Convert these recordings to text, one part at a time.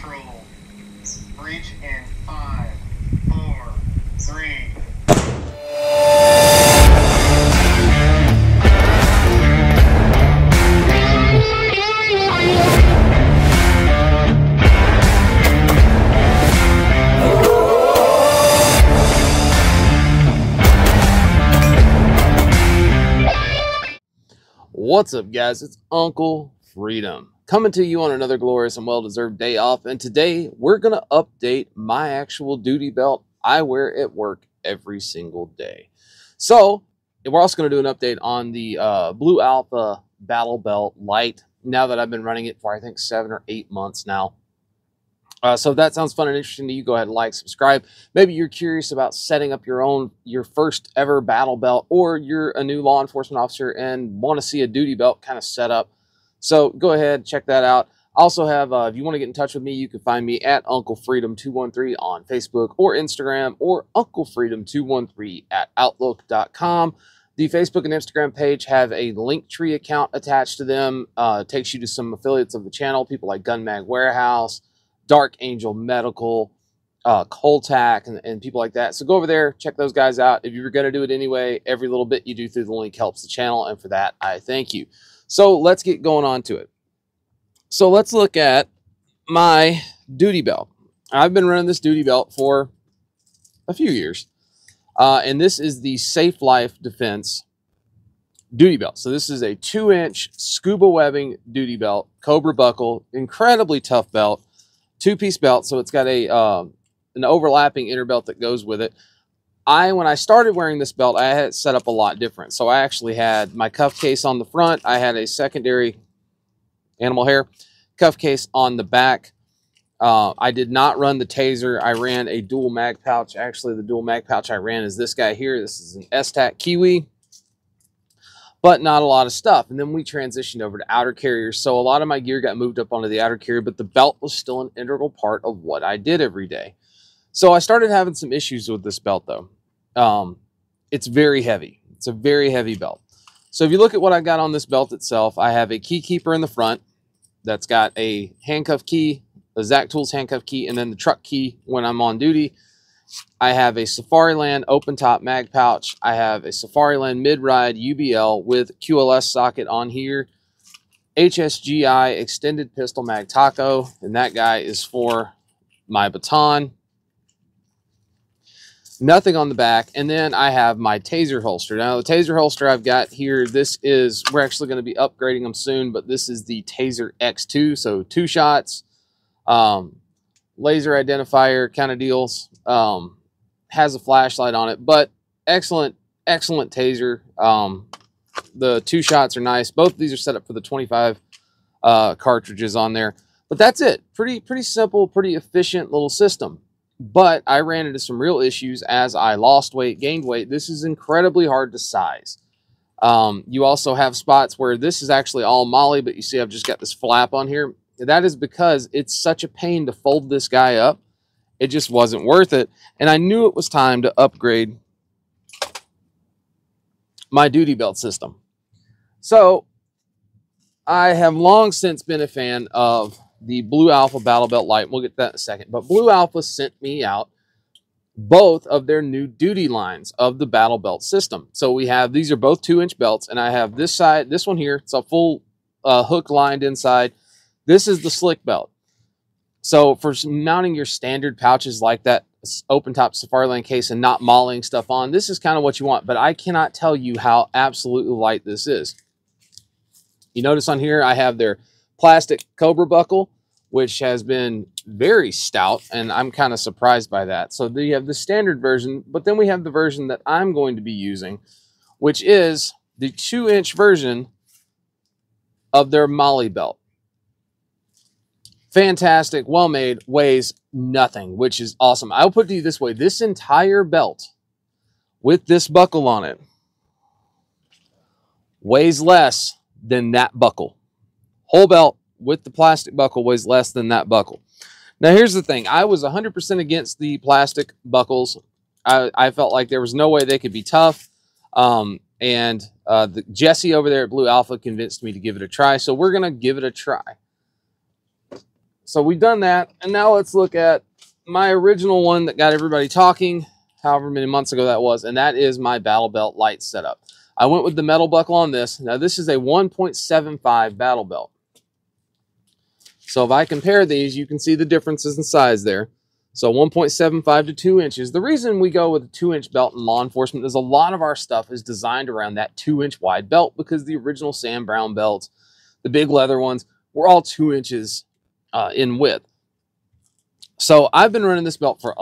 control. Breach in 5, 4, 3. What's up, guys? It's Uncle Freedom coming to you on another glorious and well-deserved day off. And today we're going to update my actual duty belt I wear at work every single day. So we're also going to do an update on the Blue Alpha Battle Belt Lite, now that I've been running it for I think 7 or 8 months now. So if that sounds fun and interesting to you, go ahead and like, subscribe. Maybe you're curious about setting up your first ever battle belt, or you're a new law enforcement officer and want to see a duty belt kind of set up. So go ahead, check that out. I also have, if you want to get in touch with me, you can find me at Uncle Freedom 213 on Facebook or Instagram, or Uncle Freedom 213 at outlook.com. The Facebook and Instagram page have a Linktree account attached to them. It takes you to some affiliates of the channel, people like Gun Mag Warehouse, Dark Angel Medical, Coltac, and people like that. So go over there, check those guys out. If you're going to do it anyway, every little bit you do through the link helps the channel, and for that, I thank you. So let's get going on to it. So let's look at my duty belt. I've been running this duty belt for a few years, and this is the Safe Life Defense duty belt. So this is a 2-inch scuba webbing duty belt, Cobra buckle, incredibly tough belt. 2-piece belt, so it's got a an overlapping inner belt that goes with it. When I started wearing this belt, I had it set up a lot different. So I actually had my cuff case on the front. I had a secondary animal hair cuff case on the back. I did not run the taser. I ran a dual mag pouch. Actually, the dual mag pouch I ran is this guy here. This is an STAC Kiwi, but not a lot of stuff. And then we transitioned over to outer carriers. So a lot of my gear got moved up onto the outer carrier, but the belt was still an integral part of what I did every day. So I started having some issues with this belt though. It's very heavy. It's a very heavy belt. So if you look at what I got on this belt itself, I have a key keeper in the front that's got a handcuff key, a Zac Tools handcuff key, and then the truck key when I'm on duty. I have a Safariland open top mag pouch. I have a Safariland mid-ride UBL with QLS socket on here. HSGI extended pistol mag taco, and that guy is for my baton. Nothing on the back. And then I have my taser holster. Now the taser holster I've got here, we're actually going to be upgrading them soon, but this is the Taser X2, so 2 shots. Laser identifier kind of deals. Has a flashlight on it, but excellent taser. The 2 shots are nice. Both of these are set up for the 25 cartridges on there, but that's it. Pretty simple, pretty efficient little system. But I ran into some real issues as I lost weight, gained weight. This is incredibly hard to size. You also have spots where this is actually all molly, but you see I've just got this flap on here. That is because it's such a pain to fold this guy up. It just wasn't worth it. And I knew it was time to upgrade my duty belt system. So I have long since been a fan of the Blue Alpha Battle Belt Lite. We'll get to that in a second. But Blue Alpha sent me out both of their new duty lines of the battle belt system. So these are both 2-inch belts, and I have this side, this one here. It's a full hook lined inside. This is the slick belt. So for mounting your standard pouches like that open top Safariland case and not molling stuff on, this is kind of what you want. But I cannot tell you how absolutely light this is. You notice on here I have their plastic Cobra buckle, which has been very stout, and I'm kind of surprised by that. So you have the standard version, but then we have the version that I'm going to be using, which is the 2-inch version of their molly belt. Fantastic, well made, weighs nothing, which is awesome. I'll put it to you this way: this entire belt with this buckle on it weighs less than that buckle. Whole belt with the plastic buckle weighs less than that buckle. Now here's the thing: I was 100% against the plastic buckles. I felt like there was no way they could be tough. Jesse over there at Blue Alpha convinced me to give it a try, so we're gonna give it a try. So we've done that, and now let's look at my original one that got everybody talking, however many months ago that was, and that is my Battle Belt Lite setup. I went with the metal buckle on this. Now this is a 1.75 Battle Belt. So if I compare these, you can see the differences in size there. So 1.75 to 2 inches. The reason we go with a 2-inch belt in law enforcement is a lot of our stuff is designed around that 2-inch wide belt, because the original Sam Browne belts, the big leather ones, were all 2 inches in width. So I've been running this belt for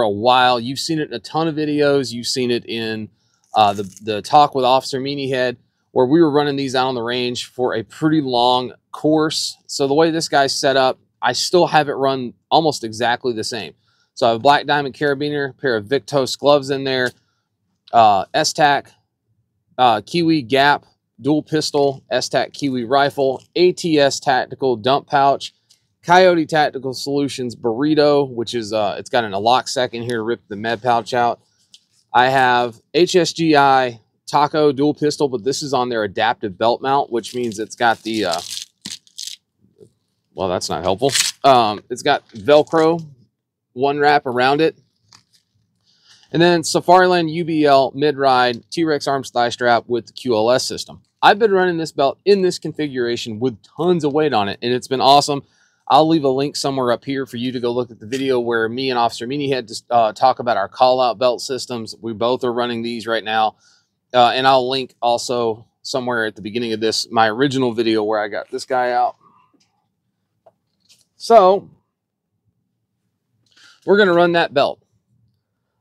a while. You've seen it in a ton of videos. You've seen it in the talk with Officer Meanyhead, where we were running these out on the range for a pretty long course. So the way this guy's set up, I still have it run almost exactly the same. So I have a black diamond carabiner, a pair of Victos gloves in there, S-Tac, Kiwi Gap, dual pistol, S-Tac Kiwi rifle, ATS tactical dump pouch, Coyote Tactical Solutions burrito, which is, it's got an lock sec in here to rip the med pouch out. I have HSGI Taco dual pistol, but this is on their adaptive belt mount, which means it's got the, well, that's not helpful. It's got Velcro one wrap around it. And then Safariland UBL mid-ride T-Rex arms thigh strap with the QLS system. I've been running this belt in this configuration with tons of weight on it, and it's been awesome. I'll leave a link somewhere up here for you to go look at the video where me and Officer Meanyhead talk about our call-out belt systems. We both are running these right now. And I'll link also somewhere at the beginning of this, my original video where I got this guy out. So we're going to run that belt.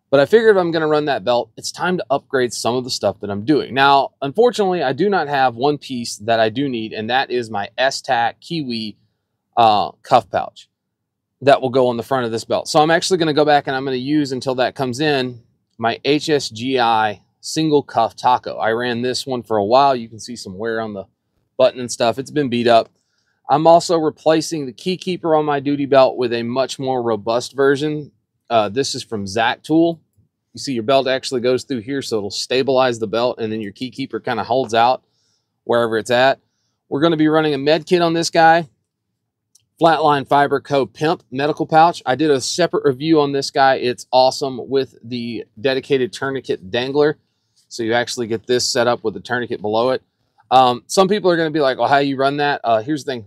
But I figured if I'm going to run that belt, it's time to upgrade some of the stuff that I'm doing. Now, unfortunately, I do not have one piece that I do need, and that is my S-Tac Kiwi cuff pouch that will go on the front of this belt. So I'm actually going to go back and I'm going to use, until that comes in, my HSGI single cuff taco. I ran this one for a while. You can see some wear on the button and stuff. It's been beat up. I'm also replacing the key keeper on my duty belt with a much more robust version. This is from Zac Tool. You see your belt actually goes through here, so it'll stabilize the belt, and then your key keeper kind of holds out wherever it's at. We're going to be running a med kit on this guy. Flatline Fiber Co. Pimp medical pouch. I did a separate review on this guy. It's awesome with the dedicated tourniquet dangler. So you actually get this set up with the tourniquet below it. Some people are going to be like, well, how you run that? Here's the thing.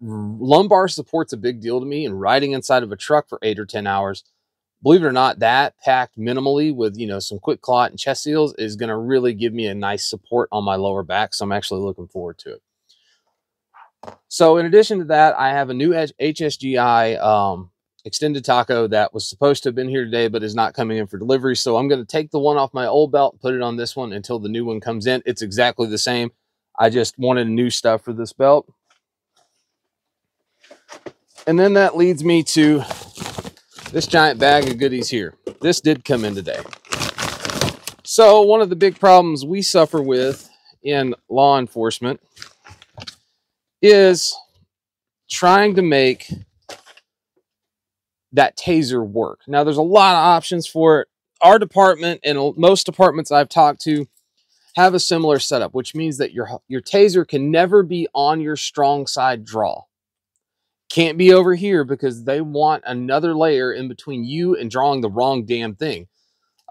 Lumbar support's a big deal to me, and riding inside of a truck for 8 or 10 hours, believe it or not, that packed minimally with, you know, some quick clot and chest seals is going to really give me a nice support on my lower back. So I'm actually looking forward to it. So in addition to that, I have a new HSGI extended taco that was supposed to have been here today, but is not coming in for delivery. So I'm going to take the one off my old belt, put it on this one until the new one comes in. It's exactly the same. I just wanted new stuff for this belt. And then that leads me to this giant bag of goodies here. This did come in today. So one of the big problems we suffer with in law enforcement is trying to make that taser work. Now, there's a lot of options for it. Our department and most departments I've talked to have a similar setup, which means that your taser can never be on your strong side draw. Can't be over here, because they want another layer in between you and drawing the wrong damn thing.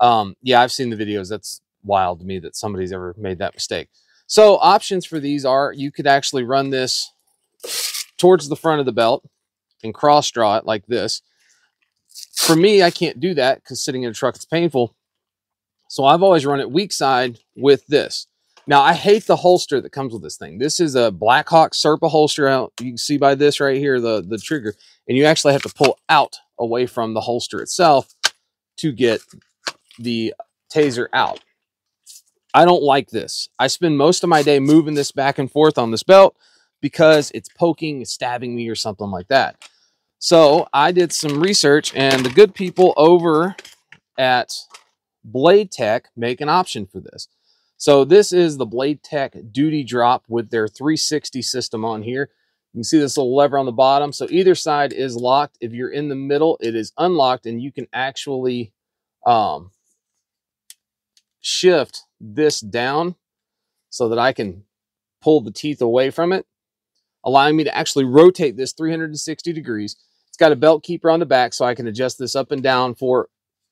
Yeah, I've seen the videos. That's wild to me that somebody's ever made that mistake. So options for these are, you could actually run this towards the front of the belt and cross draw it like this. For me, I can't do that because sitting in a truck is painful. So I've always run it weak side with this. Now, I hate the holster that comes with this thing. This is a Blackhawk Serpa holster out. You can see by this right here, the trigger. And you actually have to pull out away from the holster itself to get the taser out. I don't like this. I spend most of my day moving this back and forth on this belt because it's poking, stabbing me or something like that. So I did some research, and the good people over at Blade Tech make an option for this. So this is the Blade Tech Duty Drop with their 360 system on here. You can see this little lever on the bottom. So either side is locked. If you're in the middle, it is unlocked, and you can actually shift this down so that I can pull the teeth away from it. allowing me to actually rotate this 360 degrees. It's got a belt keeper on the back, so I can adjust this up and down for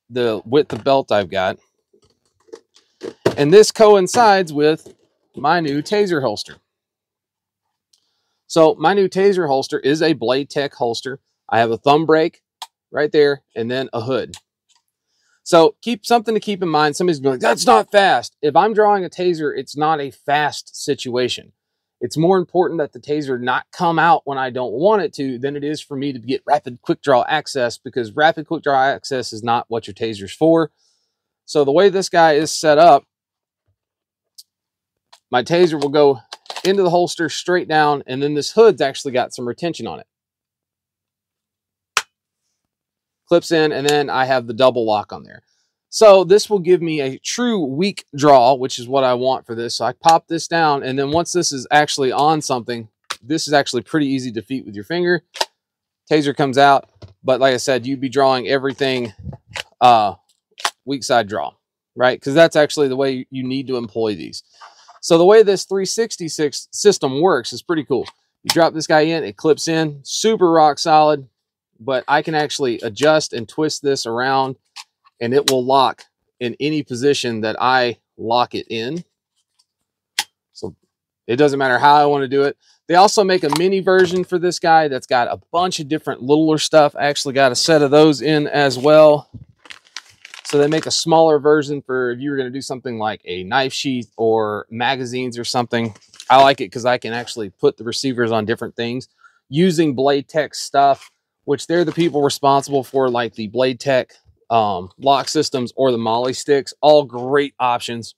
the width of belt I've got. And this coincides with my new taser holster. So my new taser holster is a Blade Tech holster. I have a thumb brake right there and then a hood. So something to keep in mind. Somebody's going to be like, that's not fast. If I'm drawing a taser, it's not a fast situation. It's more important that the taser not come out when I don't want it to than it is for me to get rapid quick draw access, because rapid quick draw access is not what your taser's for. So the way this guy is set up, my taser will go into the holster straight down, and then this hood's actually got some retention on it. Clips in, and then I have the double lock on there. So this will give me a true weak draw, which is what I want for this. So I pop this down, and then once this is actually on something, this is actually pretty easy to defeat with your finger. Taser comes out, but like I said, you'd be drawing everything weak side draw, right? Because that's actually the way you need to employ these. So the way this 366 system works is pretty cool. You drop this guy in, it clips in, super rock solid, but I can actually adjust and twist this around, and it will lock in any position that I lock it in. So it doesn't matter how I want to do it. They also make a mini version for this guy that's got a bunch of different littler stuff. I actually got a set of those in as well. So they make a smaller version for if you were going to do something like a knife sheath or magazines or something. I like it because I can actually put the receivers on different things using Blade Tech stuff, which they're the people responsible for, like the Blade Tech lock systems or the Molly sticks. All great options.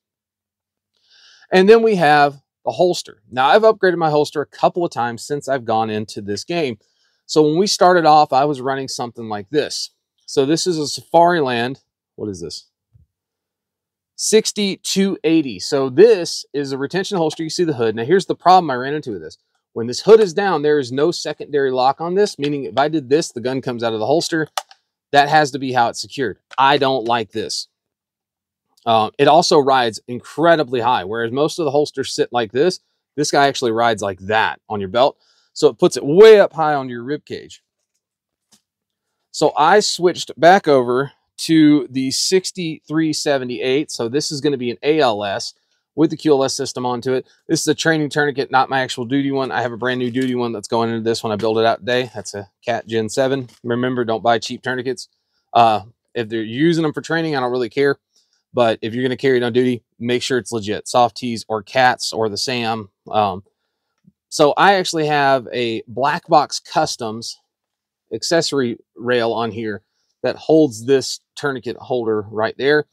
And then we have the holster. Now, I've upgraded my holster a couple of times since I've gone into this game. So when we started off, I was running something like this. So this is a Safariland. What is this? 6280. So this is a retention holster. You see the hood. Now here's the problem I ran into with this. When this hood is down, there is no secondary lock on this, meaning if I did this, the gun comes out of the holster. That has to be how it's secured. I don't like this. It also rides incredibly high, whereas most of the holsters sit like this. This guy actually rides like that on your belt. So it puts it way up high on your rib cage. So I switched back over to the 6378. So this is going to be an ALS with the QLS system onto it. This is a training tourniquet, not my actual duty one. I have a brand new duty one that's going into this when I build it out today. That's a Cat Gen 7. Remember, don't buy cheap tourniquets. If they're using them for training, I don't really care. But if you're going to carry it on duty, make sure it's legit. Soft Tees or Cats or the Sam. So I actually have a Black Box Customs accessory rail on here that holds this tourniquet holder right there.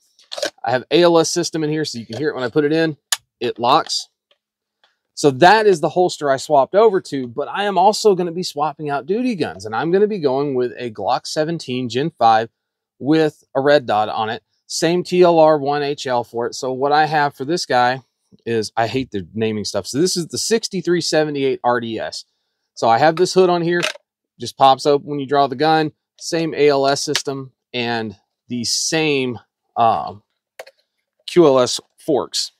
I have ALS system in here so you can hear it when I put it in. It locks. So that is the holster I swapped over to, but I am also going to be swapping out duty guns, and I'm going to be going with a Glock 17 Gen 5 with a red dot on it. Same TLR 1HL for it. So what I have for this guy is, I hate the naming stuff. So this is the 6378 RDS. So I have this hood on here, just pops open when you draw the gun. Same ALS system and the same QLS forks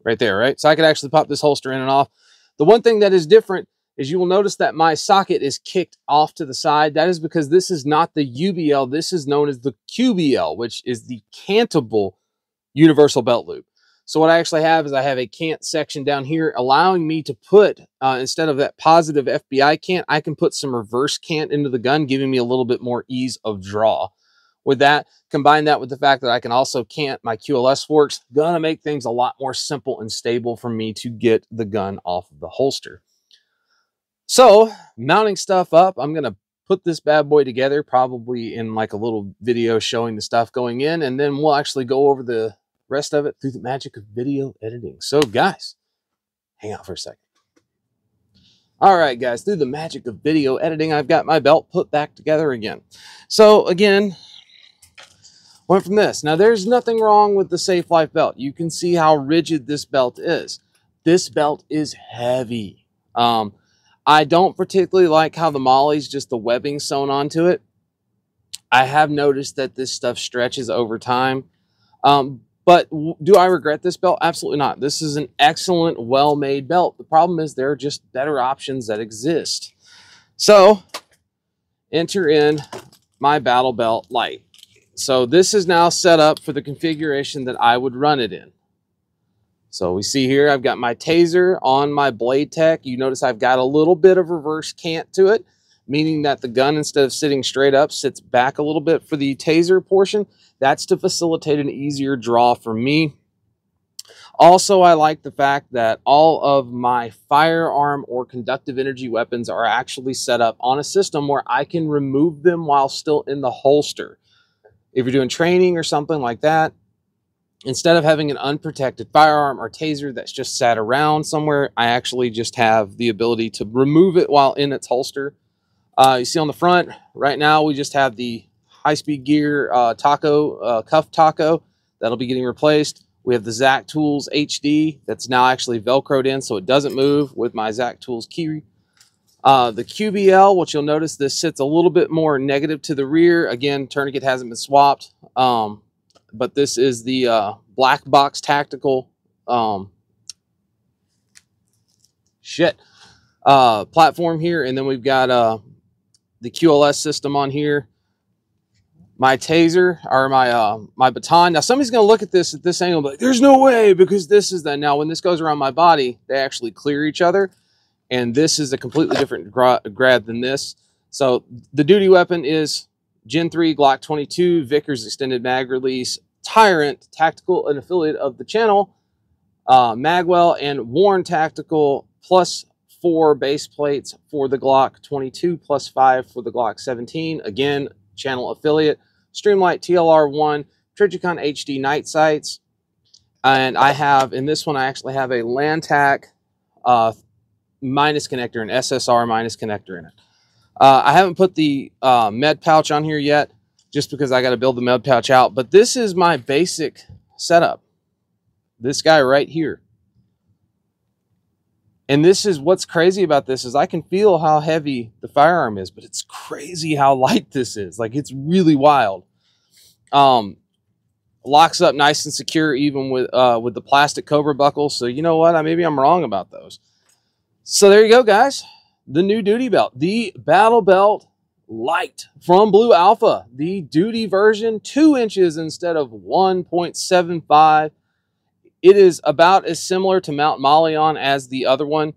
right there, right? So I could actually pop this holster in and off. The one thing that is different is you will notice that my socket is kicked off to the side. That is because this is not the UBL. This is known as the QBL, which is the cantable universal belt loop. So what I actually have is I have a cant section down here allowing me to put, instead of that positive FBI cant, I can put some reverse cant into the gun, giving me a little bit more ease of draw. With that, combine that with the fact that I can also cant my QLS forks, gonna make things a lot more simple and stable for me to get the gun off of the holster. So, mounting stuff up, I'm gonna put this bad boy together, probably in like a little video showing the stuff going in, and then we'll actually go over the rest of it through the magic of video editing. So guys, hang out for a second. All right, guys, through the magic of video editing, I've got my belt put back together again. So again, went from this. Now there's nothing wrong with the Safe Life belt. You can see how rigid this belt is. This belt is heavy. I don't particularly like how the Molly's just the webbing sewn onto it. I have noticed that this stuff stretches over time. But do I regret this belt? Absolutely not. This is an excellent, well-made belt. The problem is there are just better options that exist. So enter in my Battle Belt Lite. So this is now set up for the configuration that I would run it in. So we see here I've got my taser on my blade tech. You notice I've got a little bit of reverse cant to it, meaning that the gun, instead of sitting straight up, sits back a little bit for the taser portion. That's to facilitate an easier draw for me. Also, I like the fact that all of my firearm or conductive energy weapons are actually set up on a system where I can remove them while still in the holster. If you're doing training or something like that, instead of having an unprotected firearm or taser that's just sat around somewhere, I actually just have the ability to remove it while in its holster. You see on the front, right now, we just have the high-speed gear cuff taco that'll be getting replaced. We have the Zac Tools HD that's now actually Velcroed in so it doesn't move with my Zac Tools key. The QBL, which you'll notice this sits a little bit more negative to the rear. Again, tourniquet hasn't been swapped. But this is the black box tactical platform here. And then we've got the QLS system on here. My taser, or my baton. Now, somebody's going to look at this angle and be like, there's no way, because this is the... Now, when this goes around my body, they actually clear each other. And this is a completely different grab than this. So the duty weapon is Gen 3 Glock 22, Vickers extended mag release, Tyrant, tactical, an affiliate of the channel, Magwell, and Warren Tactical, plus 4 base plates for the Glock 22, plus 5 for the Glock 17. Again, channel affiliate. Streamlight TLR1, Trijicon HD night sights. And I have, in this one, I actually have a Lantac minus connector, an SSR minus connector in it. I haven't put the med pouch on here yet, just because I got to build the med pouch out. But this is my basic setup. This guy right here. And this is what's crazy about this is I can feel how heavy the firearm is, but it's crazy how light this is. Like, it's really wild. Locks up nice and secure even with the plastic Cobra buckle. So you know what? Maybe I'm wrong about those. So there you go, guys. The new duty belt, the Battle Belt Lite from Blue Alpha, the duty version, 2 inches instead of 1.75. It is about as similar to Mount Malion as the other one.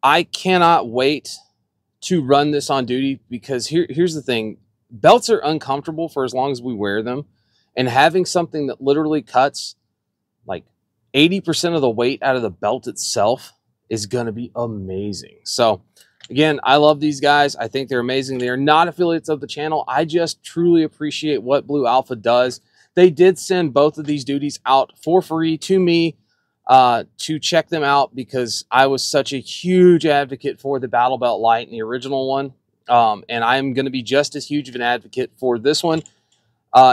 I cannot wait to run this on duty because here's the thing. Belts are uncomfortable for as long as we wear them. And having something that literally cuts like 80% of the weight out of the belt itself is going to be amazing. So again, I love these guys. I think they're amazing. They are not affiliates of the channel. I just truly appreciate what Blue Alpha does. They did send both of these duties out for free to me to check them out because I was such a huge advocate for the Battle Belt Lite and the original one. And I'm going to be just as huge of an advocate for this one.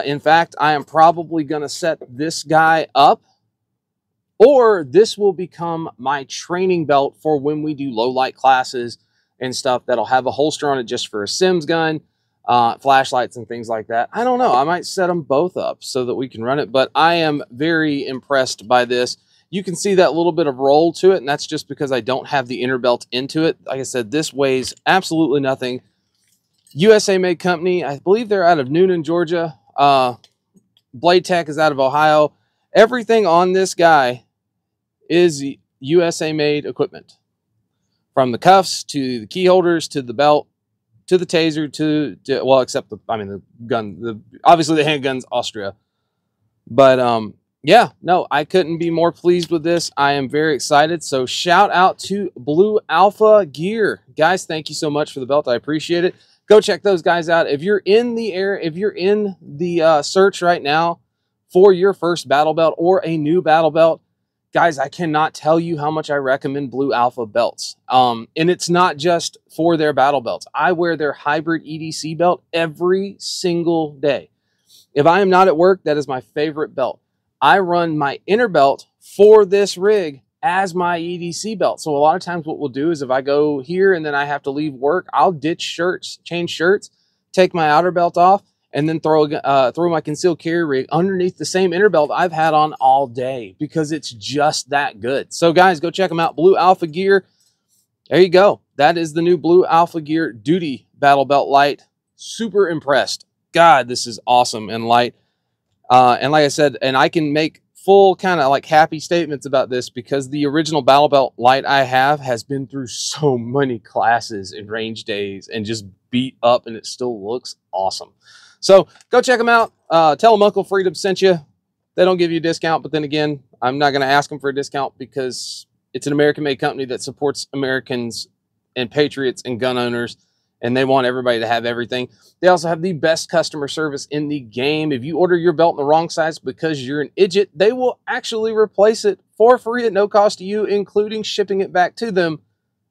In fact, I am probably going to set this guy up, or this will become my training belt for when we do low light classes and stuff that'll have a holster on it just for a Sims gun. Flashlights and things like that. I don't know. I might set them both up so that we can run it, but I am very impressed by this. You can see that little bit of roll to it, and that's just because I don't have the inner belt into it. Like I said, this weighs absolutely nothing. USA-made company. I believe they're out of Noonan, Georgia. Blade Tech is out of Ohio. Everything on this guy is USA-made equipment. From the cuffs to the key holders to the belt, to the taser, to well, except the gun, obviously the handgun's Austria. But yeah, no, I couldn't be more pleased with this. I am very excited. So shout out to Blue Alpha Gear. Guys, thank you so much for the belt. I appreciate it. Go check those guys out. If you're in the air, if you're in the search right now for your first battle belt or a new battle belt, guys, I cannot tell you how much I recommend Blue Alpha belts. And it's not just for their battle belts. I wear their hybrid EDC belt every single day. If I am not at work, that is my favorite belt. I run my inner belt for this rig as my EDC belt. So a lot of times what we'll do is if I go here and then I have to leave work, I'll ditch shirts, change shirts, take my outer belt off, and then throw my concealed carry rig underneath the same inner belt I've had on all day, because it's just that good. So guys, go check them out. Blue Alpha Gear. There you go. That is the new Blue Alpha Gear Duty Battle Belt Lite. Super impressed. God, this is awesome and light. And like I said, and I can make full kind of like happy statements about this, because the original Battle Belt Lite I have has been through so many classes and range days and just beat up, and it still looks awesome. So go check them out. Tell them Uncle Freedom sent you. They don't give you a discount, but then again, I'm not going to ask them for a discount, because it's an American-made company that supports Americans and patriots and gun owners, and they want everybody to have everything. They also have the best customer service in the game. If you order your belt in the wrong size because you're an idiot, they will actually replace it for free at no cost to you, including shipping it back to them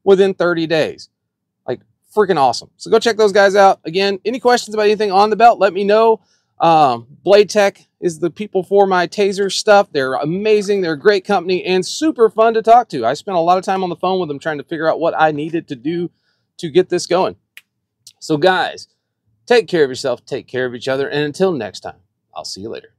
within 30 days. Like, freaking awesome. So go check those guys out. Again, any questions about anything on the belt, let me know. Blade Tech is the people for my taser stuff. They're amazing. They're a great company and super fun to talk to. I spent a lot of time on the phone with them trying to figure out what I needed to do to get this going. So guys, take care of yourself, take care of each other, and until next time, I'll see you later.